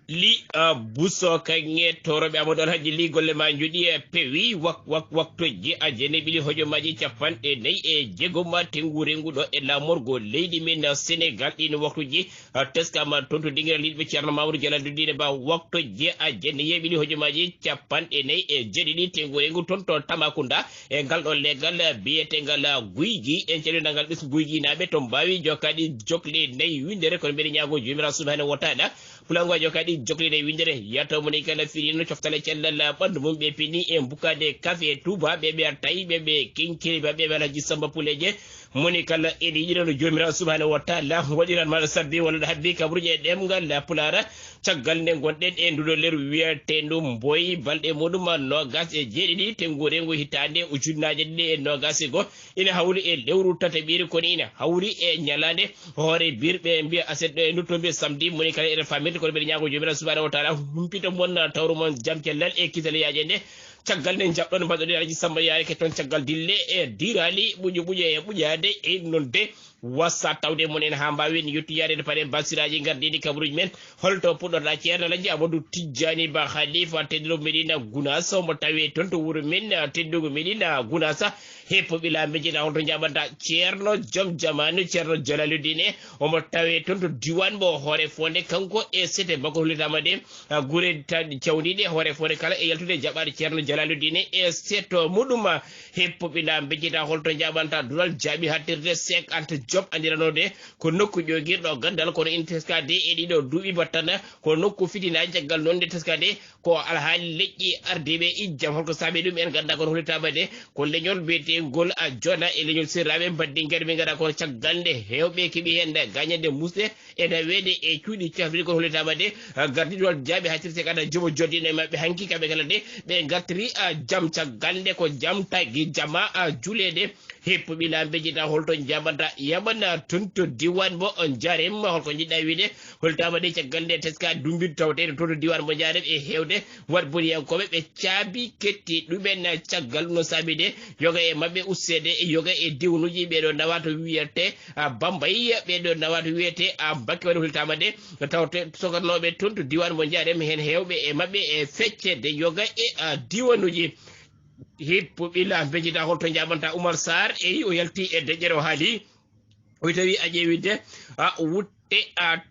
li buso kange toro be amodon haji li golle ma judi e pewi waktoji a jene bili hojo maji capanɗe nayi e jegoma tengure ngudo e lamorgo leydi men Sénégal ɗin waktuji teskama tonto dingira liɗɓe ceerno mamadou dialado dine ba waktoji a jene yeɓili hojo maji capanɗe nayi e jeeɗiɗi tengure ngu tonto Tambacounda e ngal ɗo leggal biyetegal guygi en calinagal ɓes guygi naɓe to mbawi jokkadi jokle nayi windere kono mbeɗe ñaago jomirawo subhanahu wa taala fulango jokkadi joklide windere yato moni kala firino coftale cellal ɓandu mum ɓe pini e bukade kafe touba ɓeɓe tayi ɓeɓe kinkiri ɓeɓe alaji samba puleje moni kala eɗi yiɗano jomirawo subhanahu wa taala waɗiran maɗa sabbi walla ɗo habbi kabaruji e ɗemgal pulara caggal nde gonɗen e nduɗo ler wiyetendu boyi balɗe muɗum nogas e jeeɗiɗi tengure ngu hitande ujunnaje ɗiɗi e nogas go ina hawri e lewru tata ɓiri kono ina hawri e ñalade hoore birɓe mbiya aset e nuttoɓe samedi moni kala eɗen famirde kono mbiɗa ñaago jomirawo subhanahu wa taala humpita mon tawru mon jaam cellal e kisaleyaje nde caggal nde jaɓɗon mbaɗɗo alaji samba yaari ke toon caggal dille e dirali ɓuƴo e ɓuƴade e nonde wassa tawde mon en ha mbawi en yettuyade paɗe basiraji gardini kabaruji men holto puɗɗorɗa ceerno alaji amadou tijjani ba khalifa tedduɗo medina gounasa omo tawi toon to wuuro men teddugo medina gounasa heppo ɓilamɓe jeeɗa holto jaɓanta ceerno joom jamanu ceerno jalaludine omo tawi toon to diwan mo hoore fonde kanko e sete makko hollitama de guure cawdiɗe hoore fonde kala e yaltude jaɓade ceerno jalaludine e seto muɗum heppo ɓilamɓe jeeɗa holto jaɓanta dural jaaɓi hattirde 50 job andiranode ko nokku ƴogirɗo gandal kono in teskade e ɗiɗo duuɓi battana ko nokku fitinaji caggal noon nde teskade ko alhaali leƴƴi ardiɓe ijjam holko saabi ɗum en ganda kono hollitama de ko leñol mbiyetengol a jona e leñol sirraɓe mbaddi gueɗe ɓe gaɗa kono caggal nde hewɓe keeɓi hen gañande musɗe ene weede e cuuɗi cafriɗi kono hollitama de gardiɗol jaaɓe hattirte kada jomo joddino e mabɓe hanki kamɓe kala de ɓe gartiri jaam caggal nde ko jaam tagui jama julede heppo ɓilamɓe jeeɗa holto jaɓanta yaɓana tonto diwan mo on jarema holko jiɗɗa wiide holtama de caggal nde teska dumbid tawtede tonto diwan mo jarem e hewde wat boniyankoɓe ɓe caabi ketti ɗumen caggal no saabi de yoga e mabɓe ussede e yoga e diwnuji ɓeɗo nawa to wiyete Bambay ɓeɗo nawa to wiyete bakke waɗi holtama de tawte sokarnoɓe tonto diwan mo jarem hen hewɓe e mabɓe e feccede yoga e diwanuji hippo ɓilamɓe jeeɗa holto jaɓanta Oumar Sarr eyi o yalti e deƴƴere o haali o tawi a ƴeewide wutte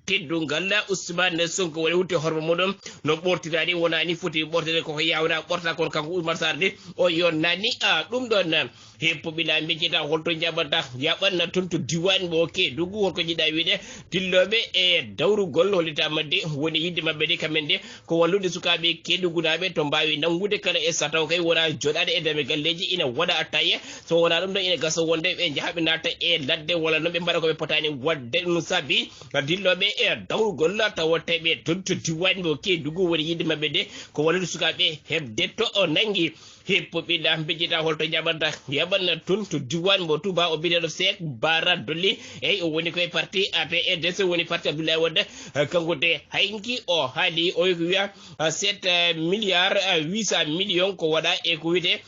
teddungal Ousmane Sonko woni wutte hormo muɗum no ɓortiraɗi wonani foti ɓortede koko yawna ɓorta kono kanko Oumar Sarr de o yonnani ɗum ɗon heppo ɓilamɓe jeeɗa holto jaɓanta yaɓanna toon to diwan mo Kédougou holko jiɗɗa wiide dilloɓe e dawrugol hollitama de woni yidde mabɓe de kamen de ko wallude sukaɓe Kédougou naɓe to mbawi nangude kala e sataw kay wona joɗade e dame galleji ina waɗa attaye so wona ɗum ɗon ina gasa wonde ɓe jaahaɓe naata e ladde walla noon ɓe mbaɗa koɓe potani wadde ɗum saabi dilloɓe e dawrugol tawateɓe toon to diwan mo Kédougou woni yidde mabɓe de ko wallude sukaɓe hebde to o nangui heppo ɓilamɓe jeeɗa holto jaɓanta yaɓanna toon to diwan mo Touba o biɗeɗo Seck Bara Dolly eyyi o woni koye parti APRDC woni parti Abdoulaye Wade kanko de hanki o haali o ko wiya 7 milliards 800 millions ko waɗa e ko wiyete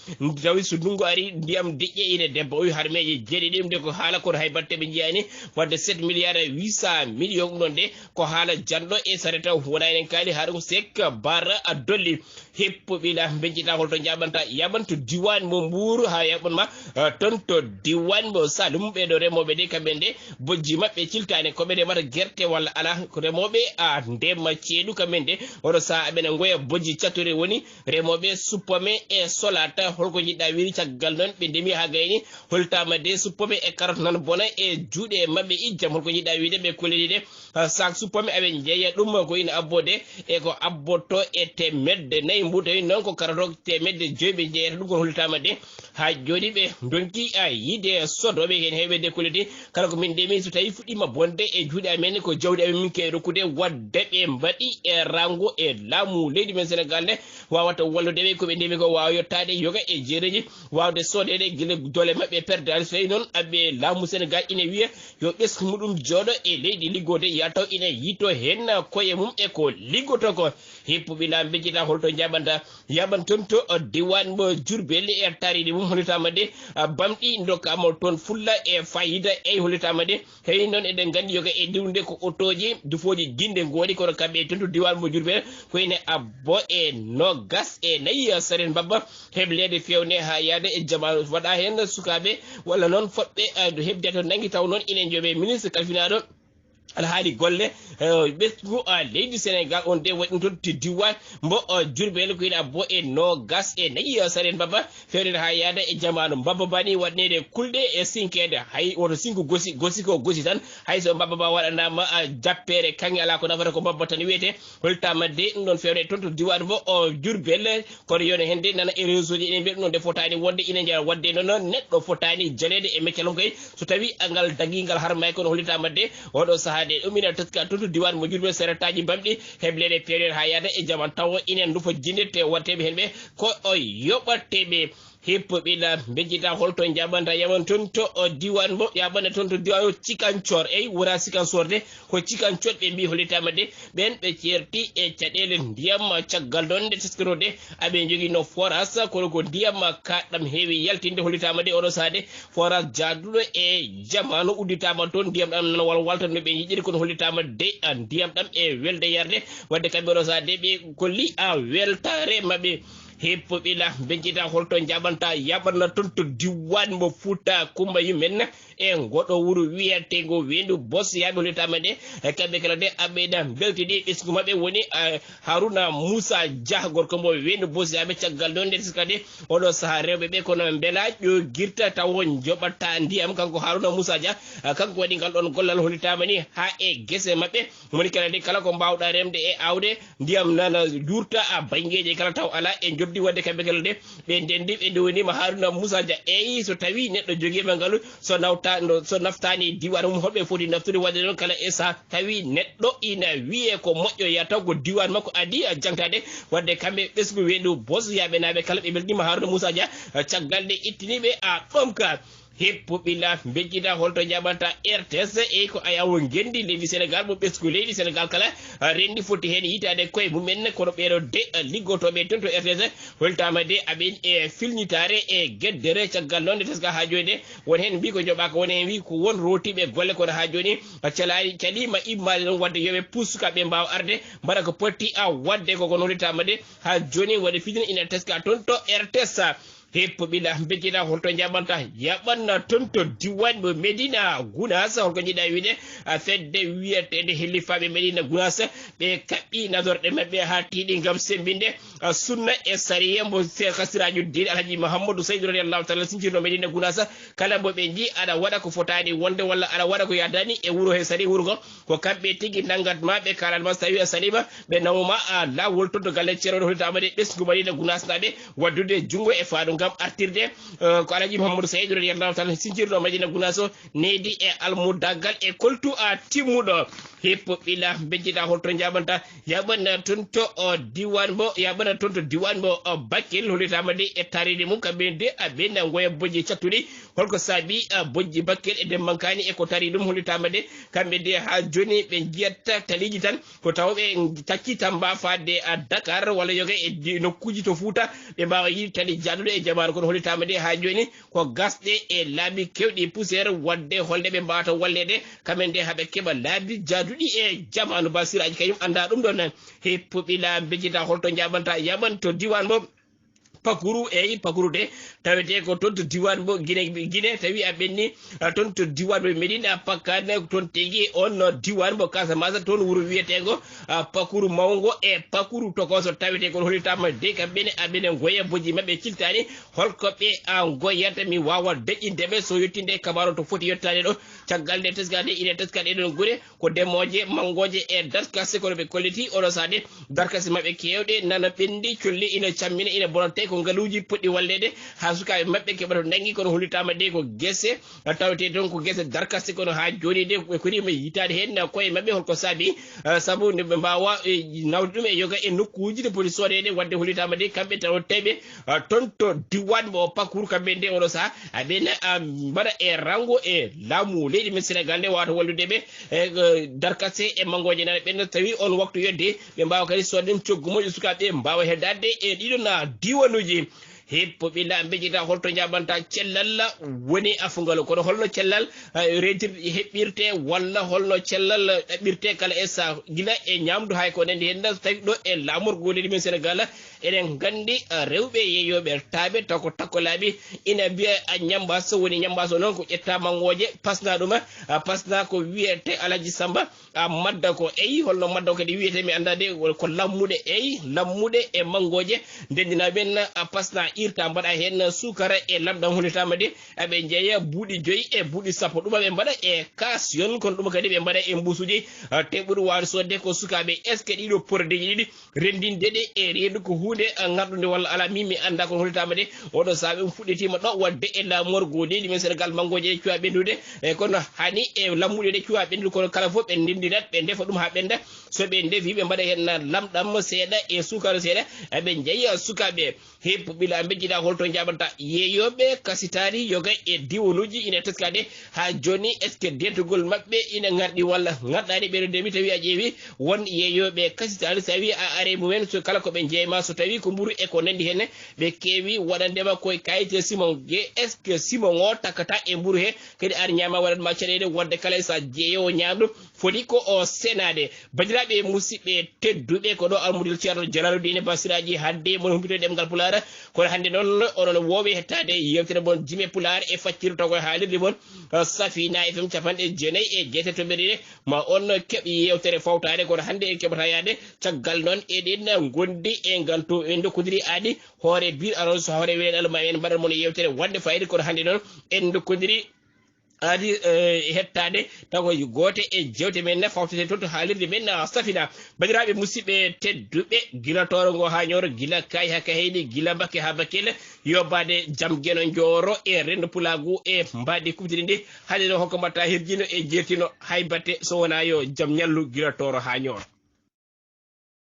tawi so ndungu ari ndiyam deƴƴe ine debbo o wi harmeji jeeɗiɗi ɗum de ko haala kono hay batte ɓe jiyani wadde 7 milliards 800 millions ɗum ɗon de ko haala janɗo e sareta wona enen kaali haɗa ko Seck Bara Dolly heppo ɓilamɓe jeeɗa holto jaɓanta yaɓanto diwan mo Mbour ha yaɓanma toon to diwan mo Saloum ɓeɗo remoɓe de kamɓe nde bojji mabɓe ciltani koɓe remata guerte walla ala ko remoɓe ndema ceeɗu kamɓe nde oɗo saaha aɓene goya bojji cattore woni remoɓe suppome e solata holko jiɗɗa wiiri caggal noon ɓe ndemi ha gayni holtama de suppome e carotte nan bona e juuɗe mabɓe ijjam holko jiɗɗa wiide ɓe kollidi de sac suppome aɓe jeeya ɗum ko ina abbode e ko abboto e temedde nayyi mbu tawi noon ko carotte temedde joyyi ɓe jeeyata ɗum kono hollitama de ha joni ɓe donki yiide sodoɓe hen hewɓe décolliti kala ko min ndemi so tawi fuɗɗima bonde e juuɗe amen ko jawdi amen min kewi rokkude wadde ɓe mbaɗi e rango e laamu leydi men Sénégal nde wawata walludeɓe koɓe ndemi ko wawa yettade yoga e jeereji wawde sodede guila dole mabɓe perdade so tawi noon aɓe laamu Sénégal ina wiya yo ɓesgu muɗum jooɗo e leydi liggode ya taw ina yitto hen koye mum e ko liggoto ko heppo ɓilamɓe jeeɗa holto jaɓanta yaɓan toon to diwan mo Diourbel e tariɗi mum mum holitama de bamɗi dokkama toon fulla e fayida e holitama de tawi noon eɗen gandi yoga e diwde ko otoji dufoji jinde goɗi kono kamɓe tonto diwan mo Diourbel koyne abbo e nogas e nayi saren babba heblede fewne ha yaade e jama waɗa hen sukaɓe walla noon foɗɓe hebde to nangi taw noon inen joɓe ministre kalfinaɗo alhaali golle ɓesgu leydi Sénégal on de waɗi ɗum to diwan mbo Diourbel ko ina bo e nogas e nayi saren babba fewne ha yaada e jamanu babba bani waɗnede kulɗe e sinkede hay woto sinko gosi ko gosi tan hayso babba ba waɗanama jappere kange ala ko nafata ko babba tan wiyete holtama de ɗum ɗon fewne toon to diwan mbo Diourbel kono yone hende nana e réseau ji ene mbiya ɗum ɗon de fotani wonde ina jara wadde noon neɗɗo fotani janede e meccalon koy so tawi ngal daguigal harmay kono hollitama de oɗo saaha de ɗum ina teska toon to diwan mo Diourbel serataji bamɗi heblede period ha yaada e jaman taw inen dufa jinnirte watteɓe hen ɓe ko o yoɓateɓe hippoɓe la bejjita holto jaɓanta yaman toon to diwan mo yaɓana toon to diwan o cikancor wura cikancor de ko cikancor ɓe mbi hollitama de ɓen ɓe certi e caɗele ndiyam caggal ɗon nde teskirode aɓe jogui no forage kono ko ndiyam kaɗɗam heewi yaltinde hollitama de oɗo saade forage jaduɗo e jamanu udditama toon ndiyam ɗam nan walwalta no ɓe jiɗiri kono hollitama de ndiyam ɗam e welde yarde wadde kamɓe oɗo saade ɓe kolli weltare mabɓe hippoɓe la bencita holto jaɓanta yaɓanna toon to diwan mo Fouta Coumba yumen e goɗo wuro wiyatego wendu bos yaɓe hollitama de kamɓe kala de aɓeyda beltiɗi ɓesgu mabɓe woni Harouna Moussa Dia gorko mo wendu bos yaɓe caggal ɗon nde sikade oɗo saaha rewɓe ɓe kono beela ƴo guirta taw joɓata ndiyam kanko Harouna Moussa Dia kanko waɗi ngal ɗon gollal hollitama ni ha e guese mabɓe moni kala de kala ko mbawɗa remde e awde ndiyam nana jurta banggueji kala taw ala e jobdi wadde kamɓe kala de ɓe ndendi ɓe ndewnima Harouna Moussa Dia eyi so tawi neɗɗo joguima ngal so naftani diwan mum holɓe foti naftude wadde noon kala e saaha tawi neɗɗo ina wiye ko moƴƴo ya taw ko diwan makko adi jangtade wadde kamɓe ɓesgu wendu bos yaɓe naɓe kala ɓe belɗima Harouna Moussa Dia caggal de ittiniɓe ɗomka hippoɓe la bejjita holto jaɓanta RTS ko ayawo gendi leydi Sénégal mo ɓesgu leydi Sénégal kala rendi foti hen yitade koye mumen kono ɓeɗo de liggotoɓe toon to RTS holtama de aɓen e filnitare e gueddere caggal noon nde teska ha joni de won hen mbi ko joɓaka won hen wi ko won rotiɓe golle kono ha joni calima immade ɗon wadde yoɓe pusuka ɓe mbawa arde mbaɗa ko potti wadde koko hollitama de ha joni waɗi fijin ina teska toon to RTS hippoɓe la bejjita holto jaɓanta yaɓanna toon to diwan mo Medina Gounass holko jiiɗa wiide fedde wiyetede hellifaɓe Medina Gounass ɓe kaɓɓi nadorɗe mabɓe ha tiiɗi gam sembinde sunna e sariya mo kasirajo dine Alhaji Mouhamadou Seydou radiyallahu taala sincirno Medina Gounass kala mo ɓe jii aɗa waɗa ko fotani wonde walla aɗa waɗa ko yadani e wuuro he sari wuuro ngo ko kamɓe tigui naggatma ɓe kalanma so tawi a salima ɓe nawma lawol toon to galle ceerno hollitama de ɓesgu Medina Gounass naɓe waddude junggo e faadu gam artirde ko Alhaji Mouhamadou Seydou radiyallahu taala sincirɗo Medina Gounass o needi e almudagal e koltu timmuɗo hippoɓe la bejjita holto jaɓanta yaɓana toon to diwan mo yaɓana toon to diwan mo Bakel hollitama de e taride mum kamɓe de aɓena goya bojji cattuɗi holko saabi bojji Bakel e demmankani e ko tari ɗum hollitama de kamɓe de ha joni ɓe jiyatta taliji tan ko tawɓe takki Tamba fadde Dakar walla yoga e nokkuji to Fouta ɓe mbawa yiide tali jaɗuɗo e jamanu kono hollitama de ha joni ko gasɗe e laabi kewɗi poussiére wadde holde ɓe mbawata wallede kamen de haɓe keeɓa laabi jaduɗi e jamanu basiraji kañum anda ɗum ɗon hippoɓe la bejjita holto jaɓanta yaɓan to diwan mo Pakuru Pakuru de tawete ko toon to diwan mo Guinée tawi a ɓenni toon to diwan mo Medina Pakane toon tigi on diwan mo Casamance toon wuuro wiyetego Pakuru mawgo e Pakuru tokoso tawete ko hollitama de kamɓene aɓene goya bojji mabɓe ciltani holkoɓe goyata mi wawa deƴƴindeɓe so yettinde kabaru to foti yettade ɗo caggal nde teskade ine teskaɗe ɗon guure ko demoje mangoje e darkase kono ɓe kolliti oɗo sade darkase mabɓe kewɗe nana ɓendi colli ina cammina ina bonante ko ngaluji poɗɗi wallede ha sukaɓe mabɓe keɓata nangi kono hollitama de ko guesse tawete toon ko guesse darkase kono ha joni de ɓe kodima yitade hen koye mabɓe holko saabi saabu nde ɓe mbawa nawde ɗum e yoga e nokkuji de poti sodede wadde hollitama de kamɓe taw teɓe toon to diwan mo Pakuru kamɓe nde oɗo saaha aɓena mbaɗa e rango e laamu leydi men Sénégal nde wawata walludeɓe e darkase e mangoje nane ɓen tawi on waktu yodde ɓe mbawa kadi sodde coggu moƴƴo sukaɓe mbawa heddade e ɗiɗon diwanuji hippo bila mbejita holto jabanta cellal woni afungal kono holno cellal retir hebbirte walla holno cellal dabirte kala esa gila e nyamdu hay ko nende hen tawi do e lamor goledi men Sénégal enen gandi rewbe yeyobe tabe tako laabi ina biya a nyamba so woni nyamba so non ko ƴetta mangoje pasna duma pasna ko wiete Alaji Samba madda ko holno madda ko di wiete mi andade ko lammude lammude e mangoje ndendina ben pasna irta mbada hen sukara e lamdam hulitama de abe jeeya buudi joyi e buudi sappo duma be mbada e kasyon kon duma kadi be mbada e mbusuji teburu war sodde ko sukabe est ce que dido produit didi rendinde de e redu ko hunde ngardude walla ala mimi anda ko hulitama de odo sabe fuddetima do wadde e la morgo de men Sénégal mangoje cuwa bendude e kono hani e lammude de cuwa bendu ko kala fo be ndindirat be defa dum ha benda so be defi be mbada hen lamdam seeda e sukara seeda abe jeeya sukabe heppu bila mbejida holto jabanta yeyobe kasitari yoga e diwonuji ina teskade ha joni est ce que dentugol mabbe ina ngardi walla ngardani be de mi tawi a jeewi won yeyobe kasitari sawi a are mumen so kala ko be jeema so tawi ko mburu e ko nandi hen be kewi wadandema koy kayite simon ge est ce que simon o takata e mburu he kadi ar nyama wadan ma cerede wonde kala sa jeeyo nyamdu fodi ko o senade bandirabe musibbe teddube ko do almudil Ceerno Jalaluddin Basiraji hadde mon humbito demgal pulara ko hande non onon wowe hettade yewtere bon jime pular e faccirto ko haalirde bon Safina FM capande jenay e jeteto beride ma on kebi yewtere fawtade ko hande en kebata yaade caggal non eden gondi e ganto en dokkodiri adi hoore bir aron so hoore weedal ma en badal mon yewtere wande fayde ko hande non en dokkodiri adi hettade tago gote e jewte men fawtete to haalirde men Safina bandirabe musibbe teddube gila toro ngo ha nyoro gila kay haka heydi gila bakke ha bakele yobade jam geno njoro e rendo pulagu e mbadi kubdirinde hade no hokko mbatta hirjino e jertino haybate so wona yo jam nyallu gila toro ha nyoro